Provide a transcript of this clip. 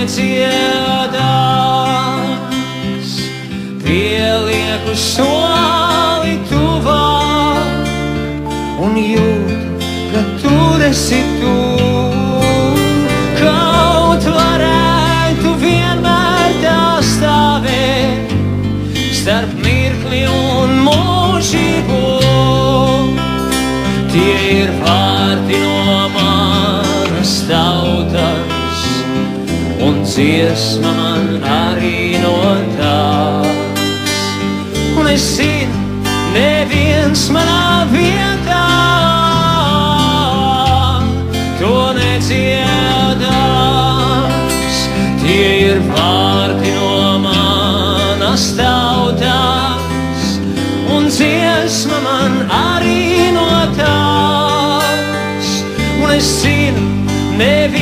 nedziedās. Pielieku soli tuvāk un jūtu, ka tur esi tu. Kaut varētu vienmēr tā stāvēt starp mirkli un mūžību. Tie ir vārti no manas tautas, un dziesma man arī no tās. Un es zinu, neviens manā vietā to nedziedās. Tie ir vārti no manas tautas, un dziesma man arī no tās. Un es zinu, neviens